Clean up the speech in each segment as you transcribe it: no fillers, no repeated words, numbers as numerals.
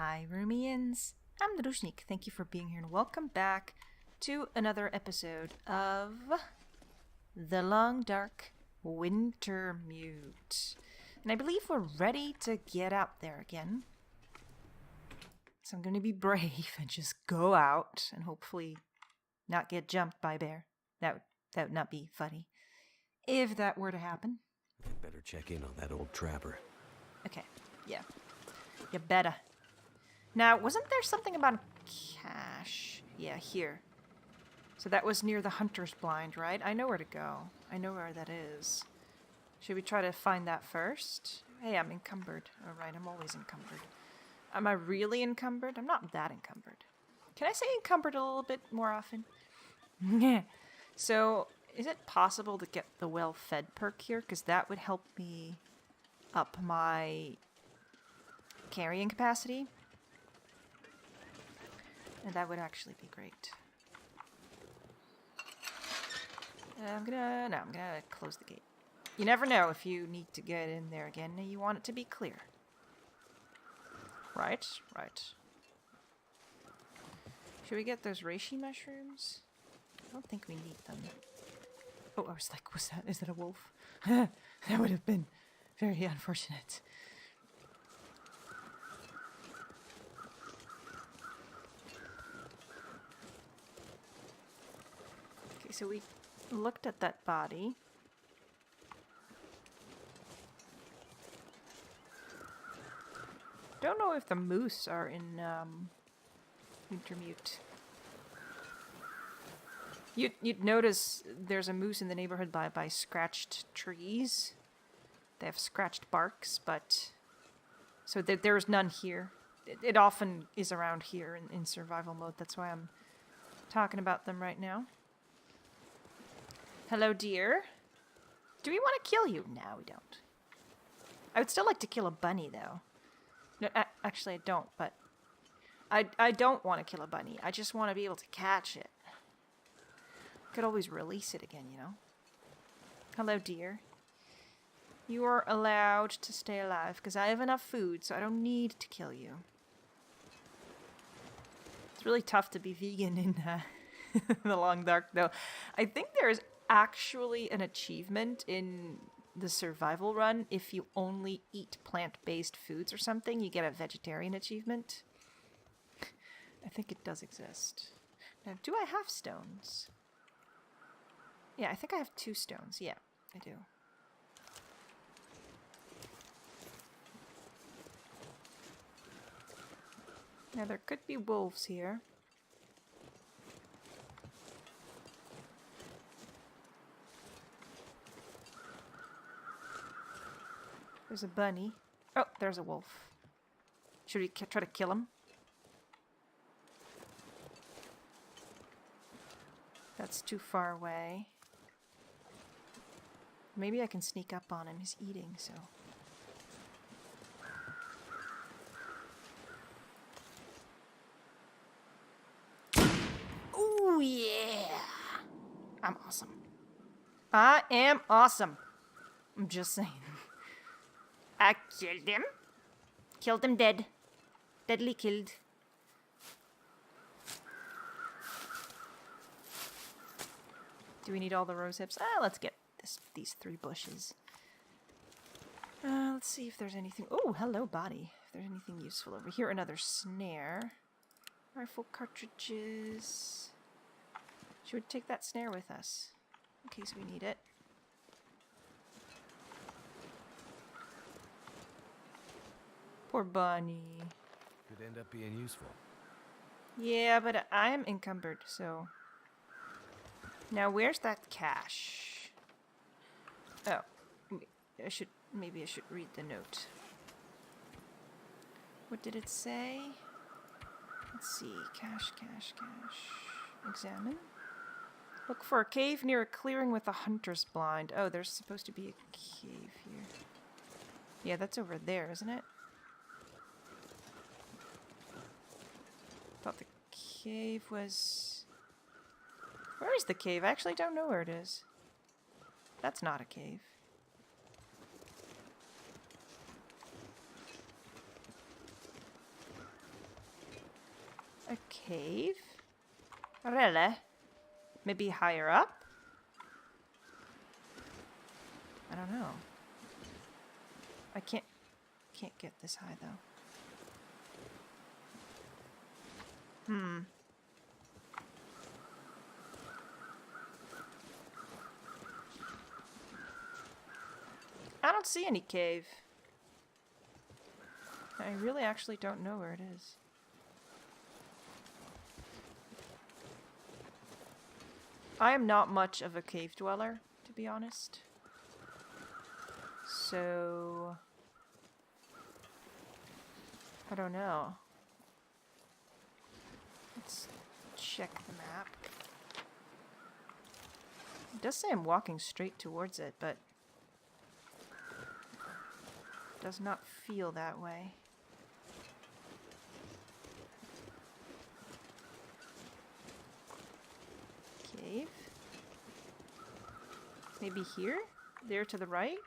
Hi, Roomians. I'm Druzhnik. Thank you for being here and welcome back to another episode of The Long Dark Wintermute. And I believe we're ready to get out there again. So I'm going to be brave and just go out and hopefully not get jumped by a bear. That would not be funny if that were to happen. I'd better check in on that old trapper. Okay, yeah. You better. Now, wasn't there something about a cache? Yeah, here. So that was near the hunter's blind, right? I know where to go. I know where that is. Should we try to find that first? Hey, I'm encumbered. Alright, I'm always encumbered. Am I really encumbered? I'm not that encumbered. Can I say encumbered a little bit more often? So, is it possible to get the well-fed perk here? Because that would help me up my carrying capacity. And that would actually be great. I'm gonna close the gate. You never know if you need to get in there again. You want it to be clear. Right. Should we get those reishi mushrooms? I don't think we need them. Oh, I was like, is that a wolf? That would have been very unfortunate. Okay, so we looked at that body. Don't know if the moose are in Wintermute. You'd notice there's a moose in the neighborhood by scratched trees. They have scratched barks, but so there's none here. It often is around here in survival mode. That's why I'm talking about them right now. Hello, dear. Do we want to kill you? No, we don't. I would still like to kill a bunny, though. No, actually, I don't, but I don't want to kill a bunny. I just want to be able to catch it. Could always release it again, you know? Hello, dear. You are allowed to stay alive, because I have enough food, so I don't need to kill you. It's really tough to be vegan in the Long Dark, though. I think there's actually an achievement in the survival run. If you only eat plant-based foods or something, you get a vegetarian achievement. I think it does exist. Now, do I have stones? Yeah, I think I have 2 stones. Yeah, I do. Now, there could be wolves here. There's a bunny. Oh, there's a wolf. Should we try to kill him? That's too far away. Maybe I can sneak up on him. He's eating, so... Ooh, yeah! I'm awesome. I am awesome. I'm just saying. I killed him. Killed him dead. Deadly killed. Do we need all the rose hips? Let's get these 3 bushes. Let's see if there's anything... Oh, hello, body. If there's anything useful over here. Another snare. Rifle cartridges. Should we take that snare with us? In case we need it. Poor bunny. Could end up being useful. Yeah, but I'm encumbered, so... Now, where's that cache? Oh. Maybe I should read the note. What did it say? Let's see. Cache. Examine. Look for a cave near a clearing with a hunter's blind. Oh, there's supposed to be a cave here. Yeah, that's over there, isn't it? Thought the cave was... Where is the cave? I actually don't know where it is. That's not a cave. A cave? Really? Maybe higher up? I don't know. I can't get this high though. I don't see any cave. I really actually don't know where it is. I am not much of a cave dweller, to be honest. So I don't know. Let's check the map. It does say I'm walking straight towards it, but it does not feel that way. Cave? Maybe here? There to the right?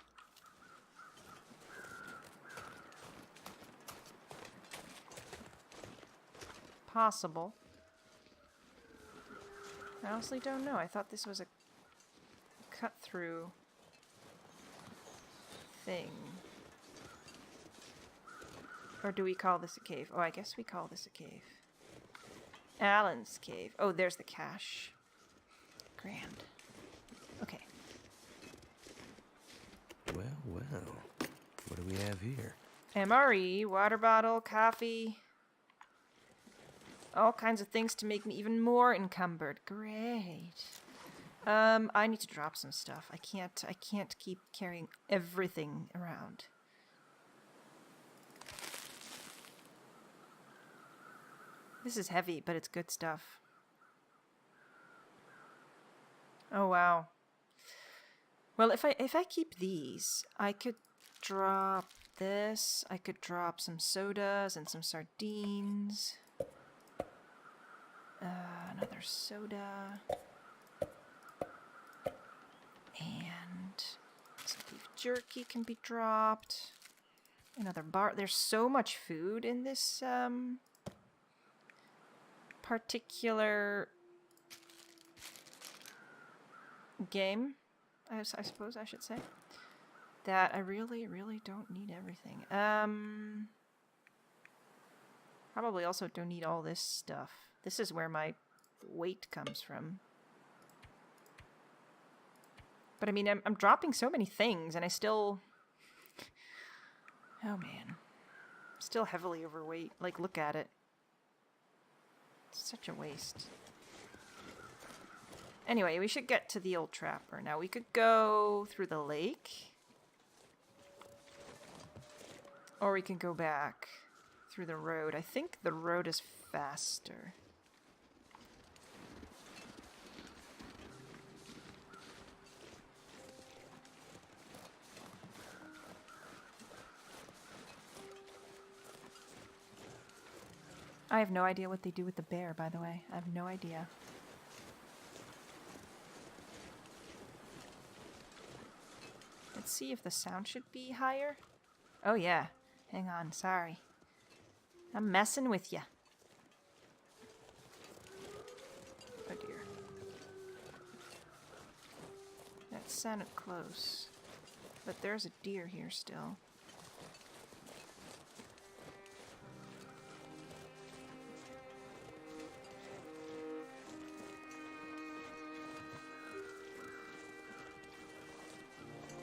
Possible. I honestly don't know. I thought this was a cut-through thing. Or do we call this a cave? Oh, I guess we call this a cave. Alan's cave. Oh, there's the cache. Grand. Okay. Well, well. What do we have here? MRE, water bottle, coffee. All kinds of things to make me even more encumbered. Great. I need to drop some stuff. I can't keep carrying everything around. This is heavy, but it's good stuff. Oh wow. Well, if I keep these, I could drop this. I could drop some sodas and some sardines. Another soda. And some beef jerky can be dropped. Another bar. There's so much food in this particular game, I suppose I should say, that I really don't need everything. Probably also don't need all this stuff. This is where my weight comes from. But I mean, I'm dropping so many things, and I still... Oh man. Still heavily overweight. Like, look at it. It's such a waste. Anyway, we should get to the old trapper. Now, we could go through the lake. Or we can go back through the road. I think the road is faster. I have no idea what they do with the bear, by the way. I have no idea. Let's see if the sound should be higher. Oh yeah. Hang on, sorry. I'm messing with ya. Oh dear. That sounded close. But there's a deer here still.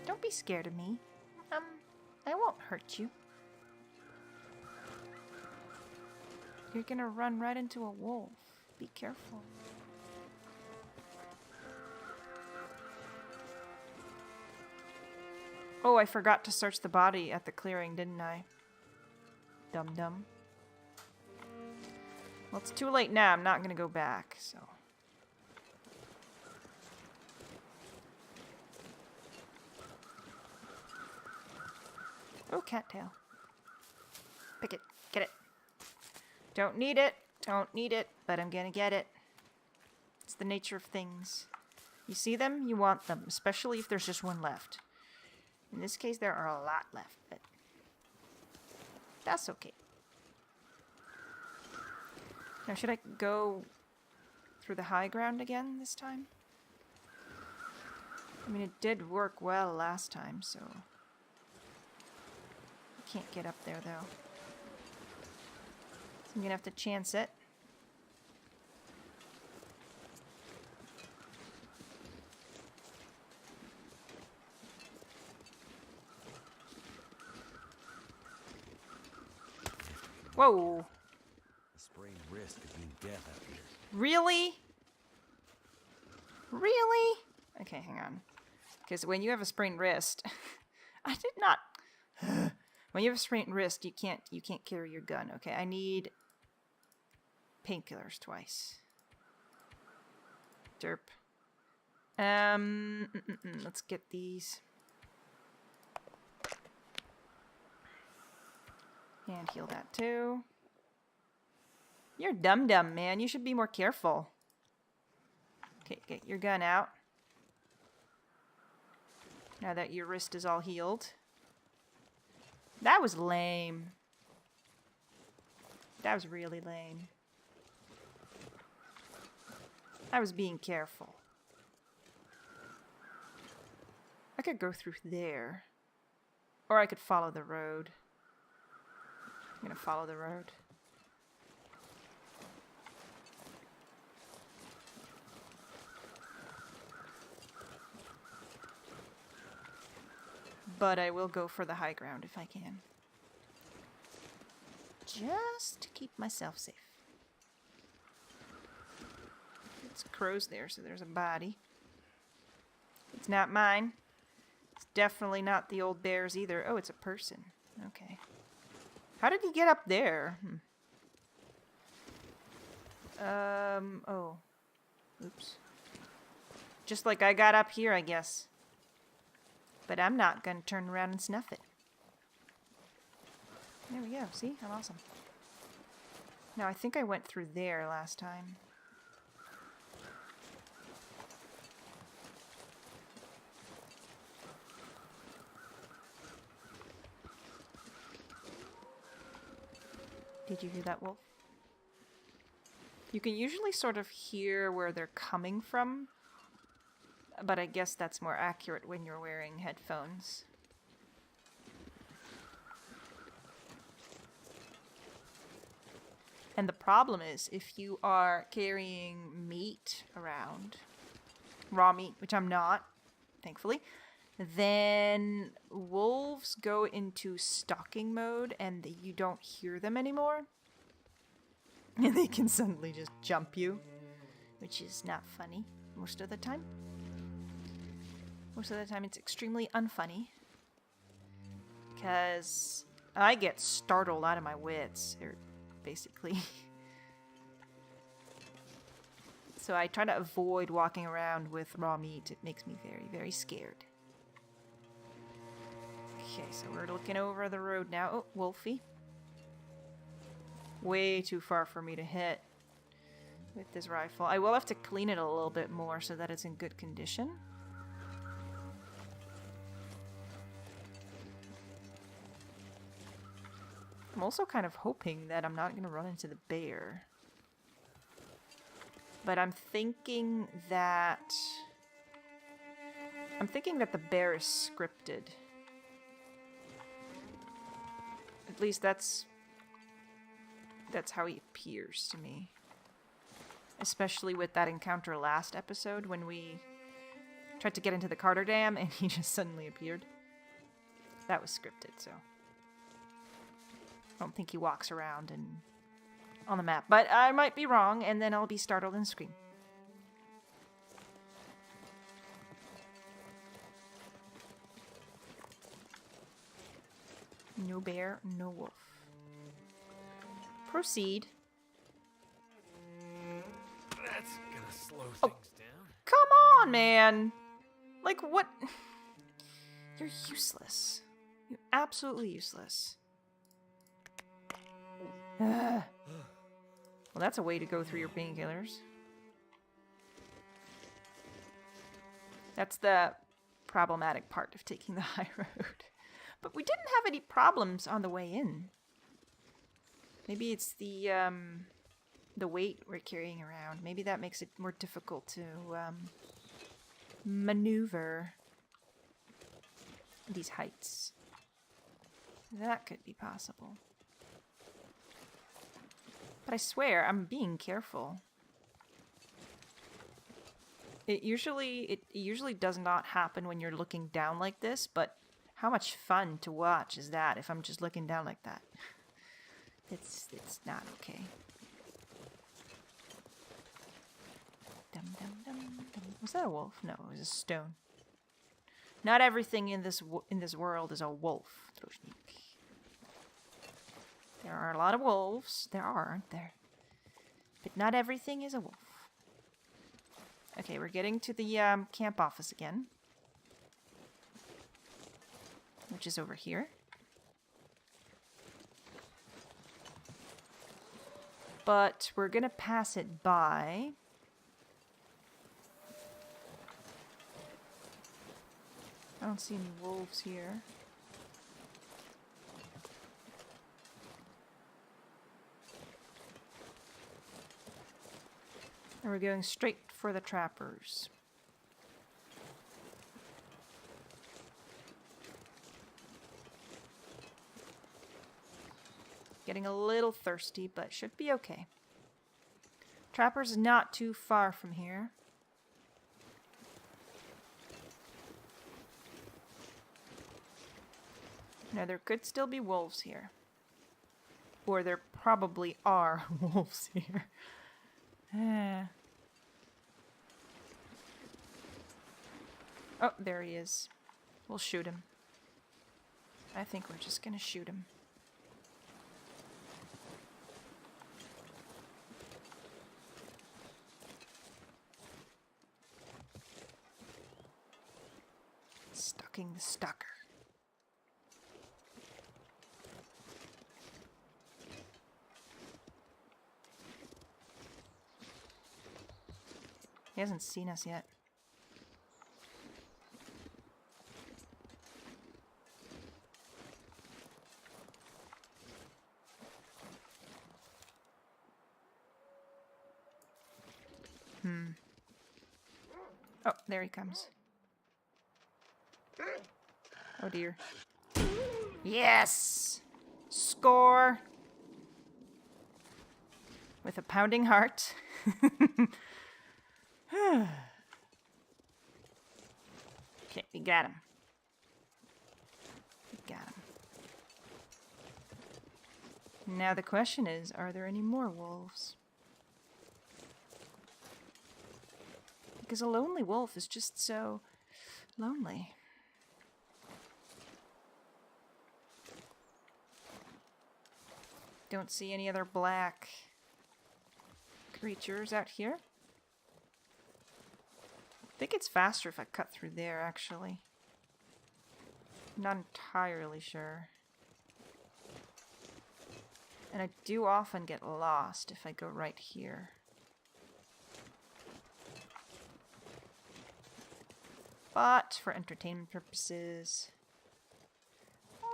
Don't be scared of me. I won't hurt you. You're gonna run right into a wolf. Be careful. Oh, I forgot to search the body at the clearing, didn't I? Dum-dum. Well, it's too late now. I'm not gonna go back, so... Oh, cattail. Pick it. Get it. Don't need it. Don't need it, but I'm gonna get it. It's the nature of things. You see them, you want them, especially if there's just one left. In this case, there are a lot left, but that's okay. Now, should I go through the high ground again this time? I mean, it did work well last time, so... I can't get up there, though. So I'm gonna have to chance it. Whoa! A sprained wrist could mean death out here. Really? Really? Okay, hang on. Because when you have a sprained wrist, I did not. When you have a sprained wrist, you can't carry your gun. Okay, I need painkillers twice. Derp. Let's get these. And heal that too. You're dumb, man. You should be more careful. Okay, get your gun out. Now that your wrist is all healed. That was lame. That was really lame. I was being careful. I could go through there. Or I could follow the road. I'm gonna follow the road. But I will go for the high ground if I can. Just to keep myself safe. It's crows there, so there's a body. It's not mine. It's definitely not the old bear's either. Oh, it's a person. Okay. How did he get up there? Oh. Oops. Just like I got up here, I guess. But I'm not gonna turn around and snuff it. There we go. See? I'm awesome. Now, I think I went through there last time. Did you hear that, wolf? You can usually sort of hear where they're coming from, but I guess that's more accurate when you're wearing headphones. And the problem is, if you are carrying meat around, raw meat, which I'm not, thankfully, then wolves go into stalking mode and you don't hear them anymore. And they can suddenly just jump you, which is not funny most of the time. Most of the time it's extremely unfunny. Because I get startled out of my wits, basically. So I try to avoid walking around with raw meat. It makes me very, very scared. Okay, so we're looking over the road now. Oh, Wolfie. Way too far for me to hit with this rifle. I will have to clean it a little bit more so that it's in good condition. I'm also kind of hoping that I'm not going to run into the bear. But I'm thinking that the bear is scripted. At least that's how he appears to me. Especially with that encounter last episode when we tried to get into the Carter Dam and he just suddenly appeared. That was scripted, so I don't think he walks around and on the map. But I might be wrong, and then I'll be startled and scream. No bear, no wolf. Proceed. That's gonna slow things down. Come on, man! Like, what? You're useless. You're absolutely useless. Well, that's a way to go through your painkillers. That's the problematic part of taking the high road. But we didn't have any problems on the way in. Maybe it's the the weight we're carrying around. Maybe that makes it more difficult to maneuver these heights. That could be possible. But I swear, I'm being careful. It usually does not happen when you're looking down like this, but how much fun to watch is that if I'm just looking down like that? It's not okay. Dum dum dum dum. Was that a wolf? No, it was a stone. Not everything in this world is a wolf, Druzhnik. There are a lot of wolves. There are, aren't there? But not everything is a wolf. Okay, we're getting to the camp office again, which is over here. But we're gonna pass it by. I don't see any wolves here. And we're going straight for the trappers. Getting a little thirsty, but should be okay. Trappers is not too far from here. Now, there could still be wolves here. Or there probably are wolves here. Oh, there he is. We'll shoot him. I think we're just gonna shoot him. Stalking the stalker. He hasn't seen us yet. Oh, there he comes. Oh dear. Yes! Score! With a pounding heart. Okay, we got him. We got him. Now the question is, are there any more wolves? Because a lonely wolf is just so lonely. Don't see any other black creatures out here. I think it's faster if I cut through there, actually. Not entirely sure. And I do often get lost if I go right here. But for entertainment purposes,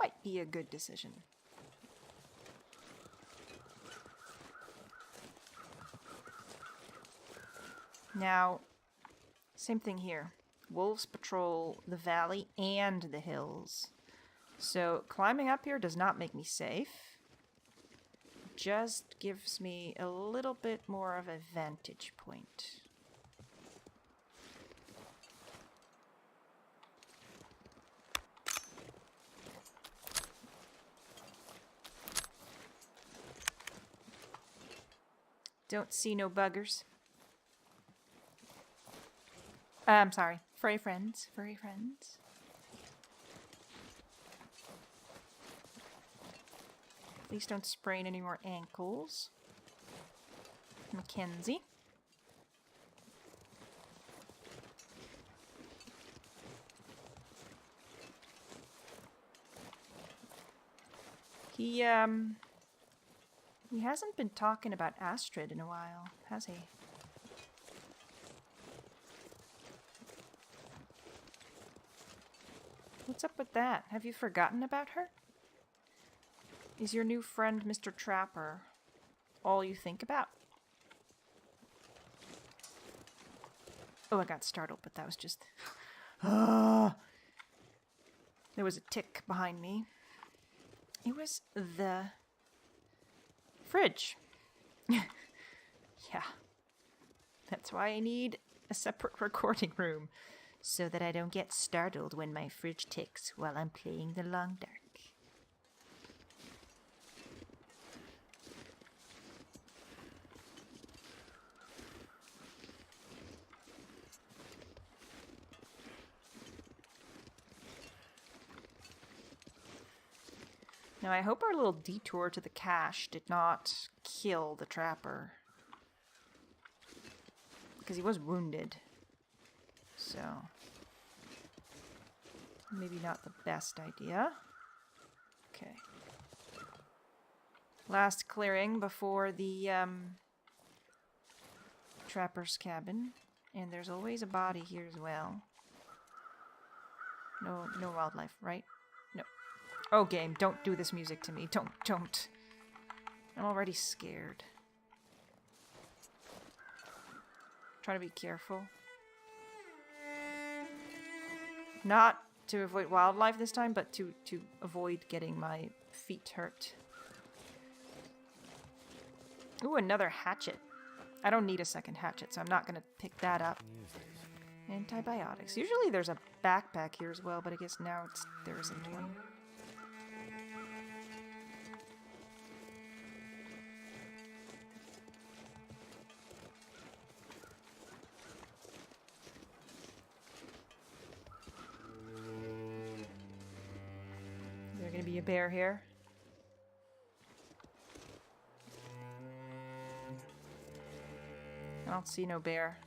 might be a good decision. Now, same thing here. Wolves patrol the valley and the hills. So climbing up here does not make me safe. Just gives me a little bit more of a vantage point. Don't see no buggers. I'm sorry. Furry friends. Furry friends. Please don't sprain any more ankles. Mackenzie. He hasn't been talking about Astrid in a while, has he? What's up with that? Have you forgotten about her? Is your new friend, Mr. Trapper, all you think about? Oh, I got startled, but that was just... There was a tick behind me. It was the fridge. Yeah. That's why I need a separate recording room, so that I don't get startled when my fridge ticks while I'm playing the Long Dark. Now, I hope our little detour to the cache did not kill the trapper. Because he was wounded. So, maybe not the best idea. Okay. Last clearing before the trapper's cabin. And there's always a body here as well. No wildlife, right? No. Oh, game, don't do this music to me. Don't. I'm already scared. Try to be careful. Not to avoid wildlife this time, but to avoid getting my feet hurt. Ooh, another hatchet. I don't need a second hatchet, so I'm not going to pick that up. Antibiotics. Usually there's a backpack here as well, but I guess now there isn't one. Is there going to be a bear here? I don't see no bear.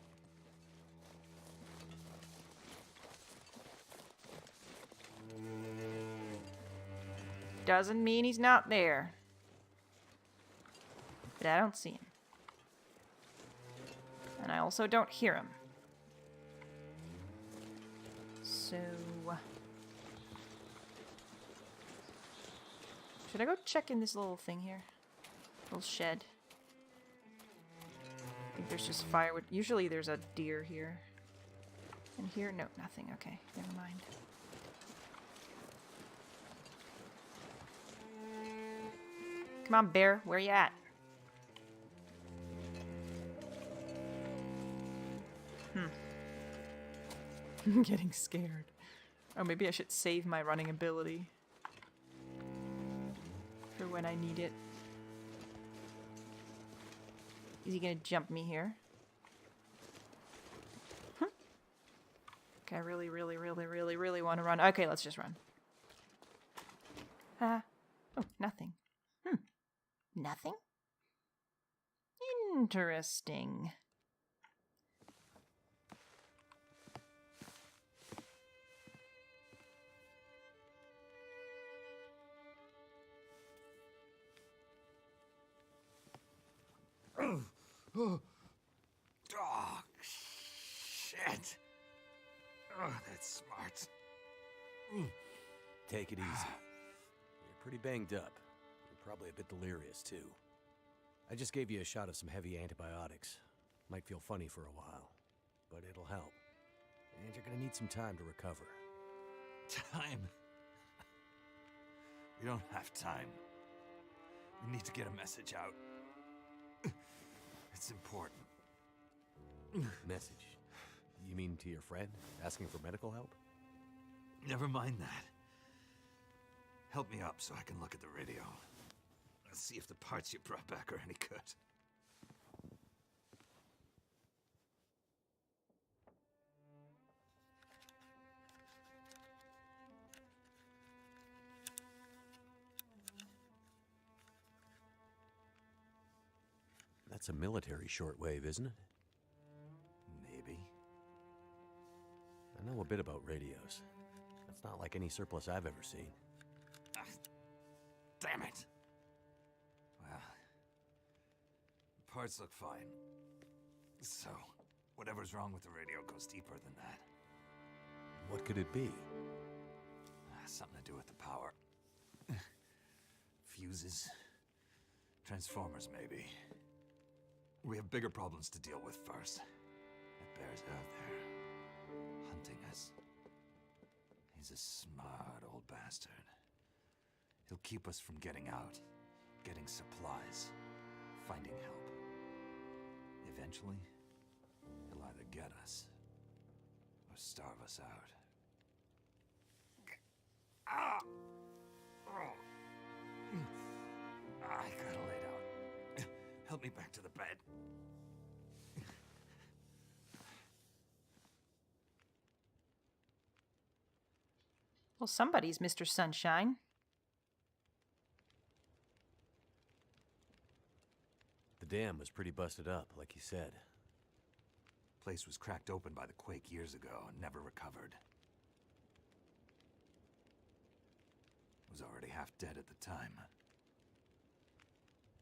Doesn't mean he's not there. But I don't see him. And I also don't hear him. So... should I go check in this little thing here? Little shed. I think there's just firewood. Usually there's a deer here. And here? No, nothing. Okay, never mind. Come on, bear. Where you at? I'm getting scared. Oh, maybe I should save my running ability. For when I need it. Is he gonna jump me here? Okay, I really want to run. Okay, let's just run. Oh, nothing. Nothing? Interesting. Oh, shit. Oh, that's smart. Take it easy. You're pretty banged up. You're probably a bit delirious, too. I just gave you a shot of some heavy antibiotics. Might feel funny for a while, but it'll help. And you're gonna need some time to recover. Time? We don't have time. We need to get a message out. It's important. Message? You mean to your friend, asking for medical help? Never mind that. Help me up so I can look at the radio. Let's see if the parts you brought back are any good. That's a military shortwave, isn't it? Maybe. I know a bit about radios. That's not like any surplus I've ever seen. Ah, damn it! Well, the parts look fine. So, whatever's wrong with the radio goes deeper than that. What could it be? Something to do with the power. Fuses. Transformers, maybe. We have bigger problems to deal with first. bear's out there, hunting us. He's a smart old bastard. He'll keep us from getting out, getting supplies, finding help. Eventually, he'll either get us or starve us out. Ah! Oh. I gotta lay down. Help me back to the bed. Well, somebody's Mr. Sunshine. The dam was pretty busted up, like you said. Place was cracked open by the quake years ago and never recovered. Was already half dead at the time.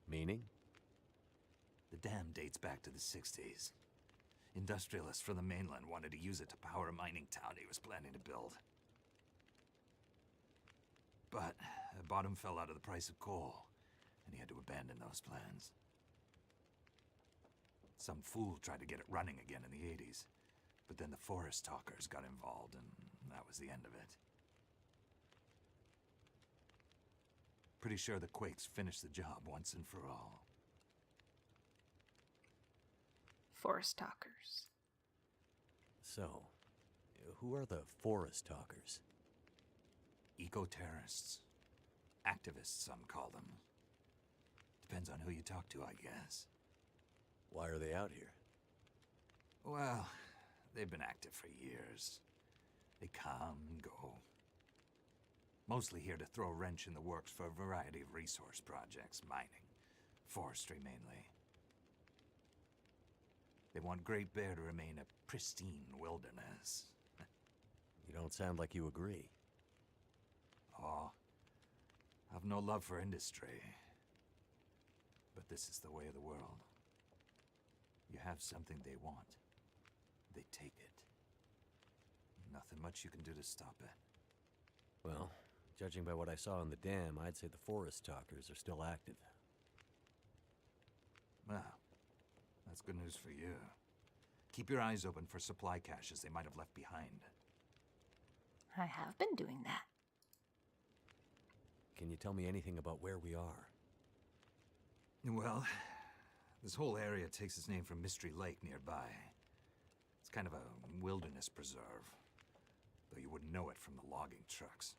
Meaning? The dam dates back to the 60s. Industrialists from the mainland wanted to use it to power a mining town he was planning to build. But the bottom fell out of the price of coal, and he had to abandon those plans. Some fool tried to get it running again in the 80s, but then the forest talkers got involved, and that was the end of it. Pretty sure the quakes finished the job once and for all. Forest talkers. So, who are the forest talkers? Eco-terrorists. Activists, some call them. Depends on who you talk to, I guess. Why are they out here? Well, they've been active for years. They come and go. Mostly here to throw a wrench in the works for a variety of resource projects, mining, forestry mainly. They want Great Bear to remain a pristine wilderness. You don't sound like you agree. Oh, I've no love for industry. But this is the way of the world. You have something they want, they take it. Nothing much you can do to stop it. Well, judging by what I saw in the dam, I'd say the forest talkers are still active. Well, that's good news for you. Keep your eyes open for supply caches they might have left behind. I have been doing that. Can you tell me anything about where we are? Well, this whole area takes its name from Mystery Lake nearby. It's kind of a wilderness preserve, though you wouldn't know it from the logging trucks.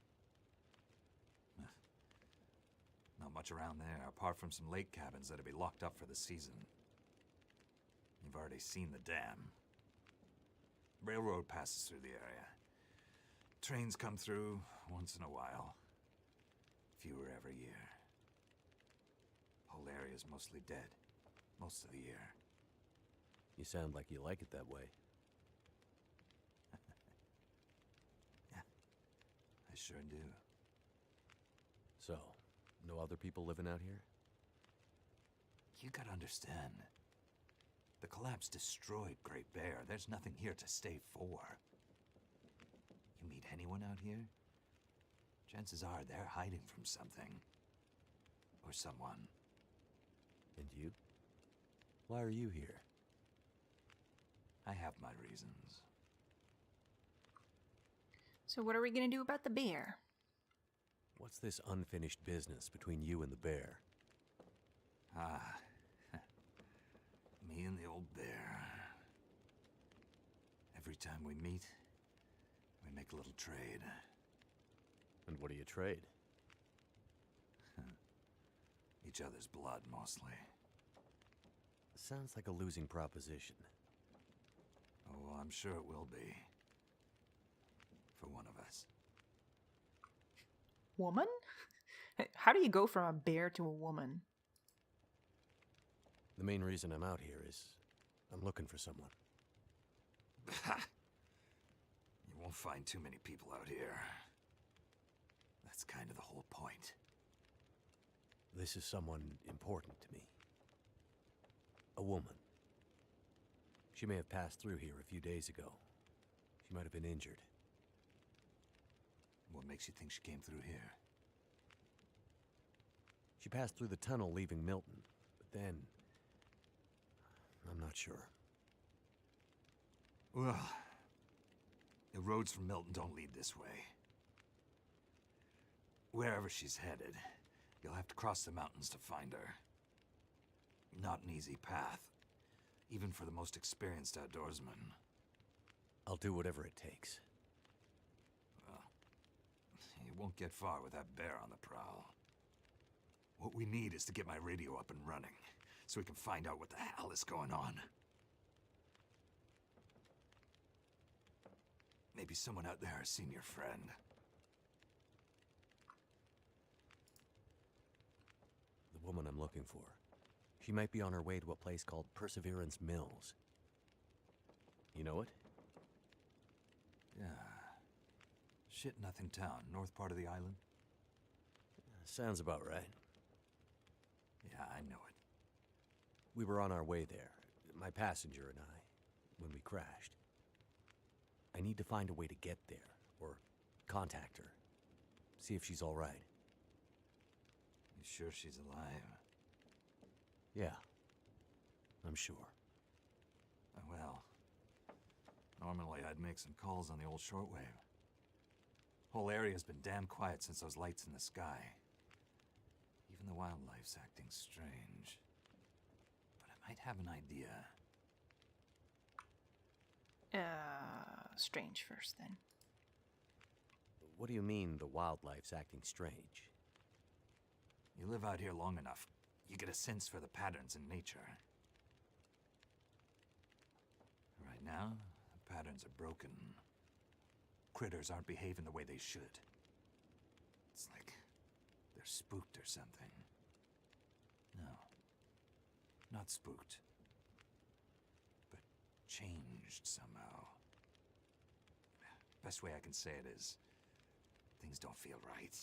Not much around there, apart from some lake cabins that'll be locked up for the season. You've already seen the dam. Railroad passes through the area. Trains come through once in a while. Fewer every year. Whole area's mostly dead. Most of the year. You sound like you like it that way. Yeah, I sure do. So, no other people living out here? You gotta understand. The collapse destroyed Great Bear. There's nothing here to stay for. You meet anyone out here? Chances are they're hiding from something. Or someone. And you? Why are you here? I have my reasons. So what are we going to do about the bear? What's this unfinished business between you and the bear? Ah. Me and the old bear. Every time we meet, we make a little trade. And what do you trade? Each other's blood, mostly. Sounds like a losing proposition. Oh, well, I'm sure it will be. For one of us. Woman? How do you go from a bear to a woman? The main reason I'm out here is I'm looking for someone. You won't find too many people out here. That's kind of the whole point. This is someone important to me. A woman. She may have passed through here a few days ago. She might have been injured. What makes you think she came through here? She passed through the tunnel leaving Milton, but then... I'm not sure. Well, the roads from Milton don't lead this way. Wherever she's headed, you'll have to cross the mountains to find her. Not an easy path, even for the most experienced outdoorsman. I'll do whatever it takes. Well, you won't get far with that bear on the prowl. What we need is to get my radio up and running, so we can find out what the hell is going on. Maybe someone out there has seen your friend. The woman I'm looking for. She might be on her way to a place called Perseverance Mills. You know it? Yeah. Shit Nothing Town, north part of the island? Sounds about right. Yeah, I know it. We were on our way there, my passenger and I, when we crashed. I need to find a way to get there, or contact her. See if she's all right. You sure she's alive? Yeah, I'm sure. Well, normally I'd make some calls on the old shortwave. Whole area's been damn quiet since those lights in the sky. Even the wildlife's acting strange. But I might have an idea. Strange first, then. What do you mean the wildlife's acting strange? You live out here long enough, you get a sense for the patterns in nature. Right now, the patterns are broken. Critters aren't behaving the way they should. It's like they're spooked or something. No, not spooked, but changed somehow. Best way I can say it is, things don't feel right.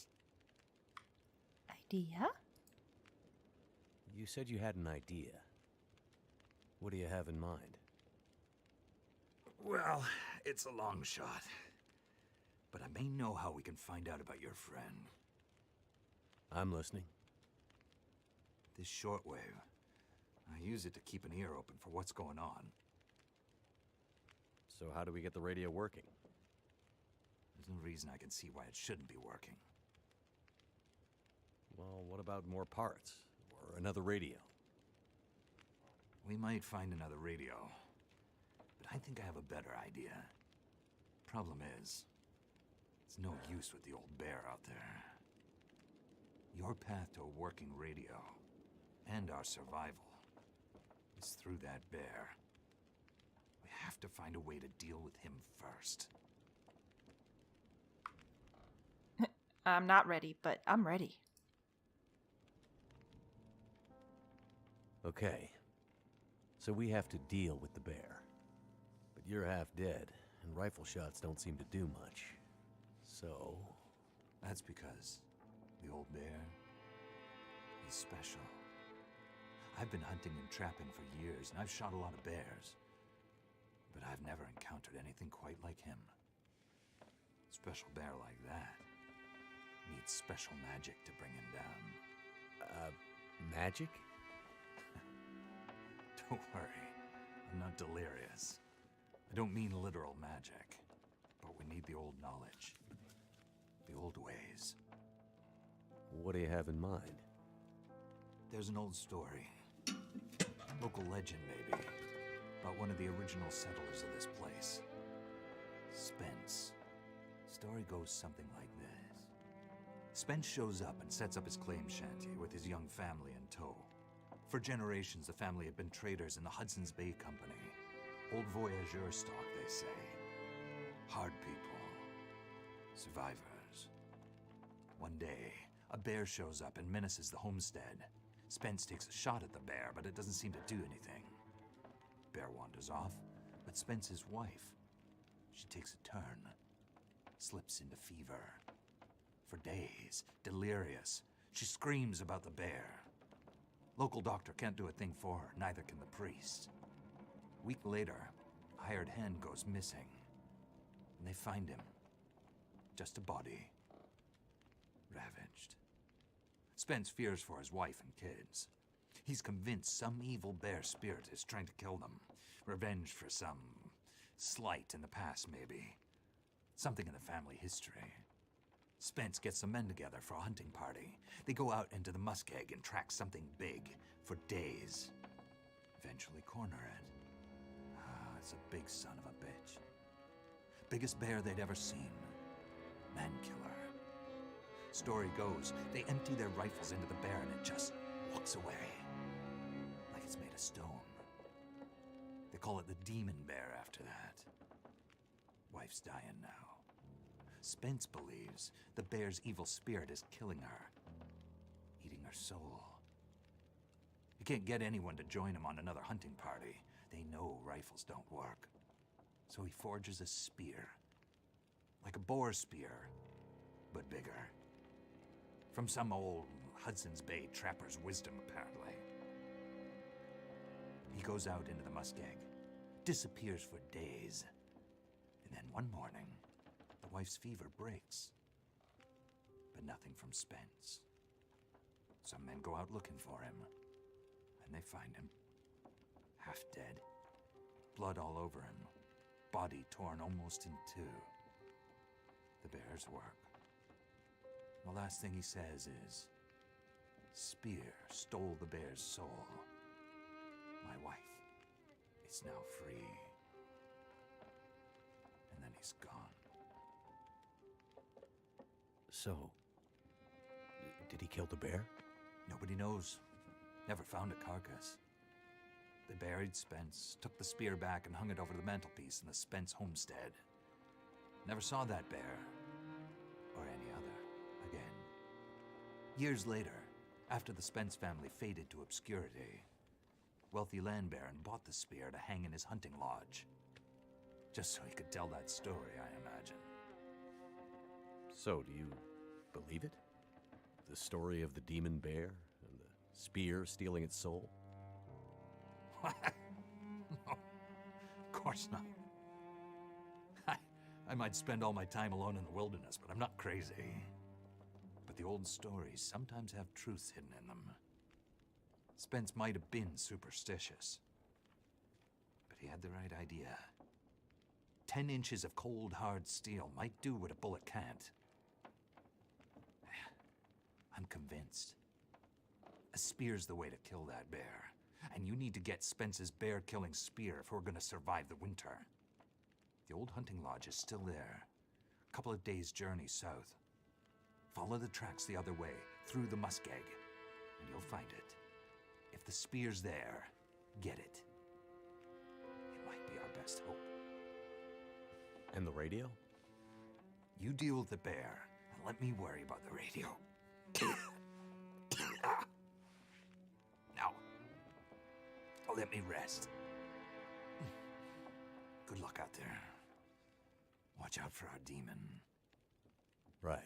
Idea? You said you had an idea. What do you have in mind? Well, it's a long shot. But I may know how we can find out about your friend. I'm listening. This shortwave, I use it to keep an ear open for what's going on. So how do we get the radio working? There's no reason I can see why it shouldn't be working. Well, what about more parts? Or another radio? We might find another radio. But I think I have a better idea. Problem is, it's no use with the old bear out there. Your path to a working radio, and our survival, is through that bear. We have to find a way to deal with him first. I'm not ready, but I'm ready. Okay. So we have to deal with the bear. But you're half dead, and rifle shots don't seem to do much. So... That's because the old bear, he's special. I've been hunting and trapping for years, and I've shot a lot of bears. But I've never encountered anything quite like him. Special bear like that needs special magic to bring him down. Magic? Don't worry, I'm not delirious. I don't mean literal magic, but we need the old knowledge. The old ways. What do you have in mind? There's an old story. Local legend, maybe. About one of the original settlers of this place. Spence. Story goes something like this. Spence shows up and sets up his claim shanty with his young family in tow. For generations, the family had been traders in the Hudson's Bay Company. Old voyageur stock, they say. Hard people. Survivors. One day, a bear shows up and menaces the homestead. Spence takes a shot at the bear, but it doesn't seem to do anything. Bear wanders off, but Spence's wife, she takes a turn. Slips into fever. For days, delirious, she screams about the bear. Local doctor can't do a thing for her, neither can the priest. A week later, a hired hand goes missing. And they find him. Just a body. Ravaged. Spence fears for his wife and kids. He's convinced some evil bear spirit is trying to kill them. Revenge for some Slight in the past, maybe. Something in the family history. Spence gets some men together for a hunting party. They go out into the muskeg and track something big for days. Eventually corner it. It's a big son of a bitch. Biggest bear they'd ever seen. Man killer. Story goes, they empty their rifles into the bear and it just walks away. Like it's made of stone. They call it the demon bear after that. Wife's dying now. Spence believes the bear's evil spirit is killing her. Eating her soul. He can't get anyone to join him on another hunting party. They know rifles don't work. So he forges a spear. Like a boar spear, but bigger. From some old Hudson's Bay trapper's wisdom, apparently. He goes out into the muskeg, disappears for days. And then one morning, the wife's fever breaks. But nothing from Spence. Some men go out looking for him, and they find him. Half dead, blood all over him, body torn almost in two. The bear's work. The last thing he says is, "Spear stole the bear's soul. My wife is now free." And then he's gone. So, did he kill the bear? Nobody knows. Never found a carcass. They buried Spence, took the spear back and hung it over the mantelpiece in the Spence homestead. Never saw that bear, or any other, again. Years later, after the Spence family faded to obscurity, wealthy land baron bought the spear to hang in his hunting lodge. Just so he could tell that story, I imagine. So, do you believe it? The story of the demon bear and the spear stealing its soul? No, of course not. I might spend all my time alone in the wilderness, but I'm not crazy. But the old stories sometimes have truths hidden in them. Spence might have been superstitious, but he had the right idea. 10 inches of cold, hard steel might do what a bullet can't. I'm convinced. A spear's the way to kill that bear. And you need to get Spence's bear-killing spear if we're gonna survive the winter. The old hunting lodge is still there. A couple of days' journey south. Follow the tracks the other way, through the muskeg, and you'll find it. If the spear's there, get it. It might be our best hope. And the radio? You deal with the bear, and let me worry about the radio. Now, let me rest. Good luck out there. Watch out for our demon. Right.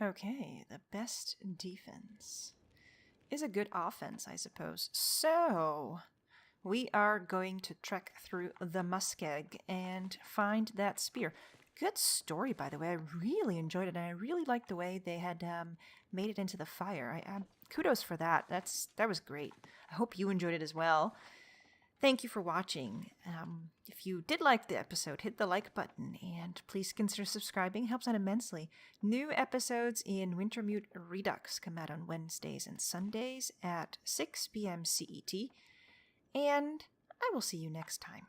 Okay, the best defense is a good offense, I suppose. So, we are going to trek through the muskeg and find that spear. Good story, by the way. I really enjoyed it, and I really liked the way they had made it into the fire. Kudos for that. That was great. I hope you enjoyed it as well. Thank you for watching. If you did like the episode, hit the like button, and please consider subscribing. It helps out immensely. New episodes in Wintermute Redux come out on Wednesdays and Sundays at 6 p.m. CET, and I will see you next time.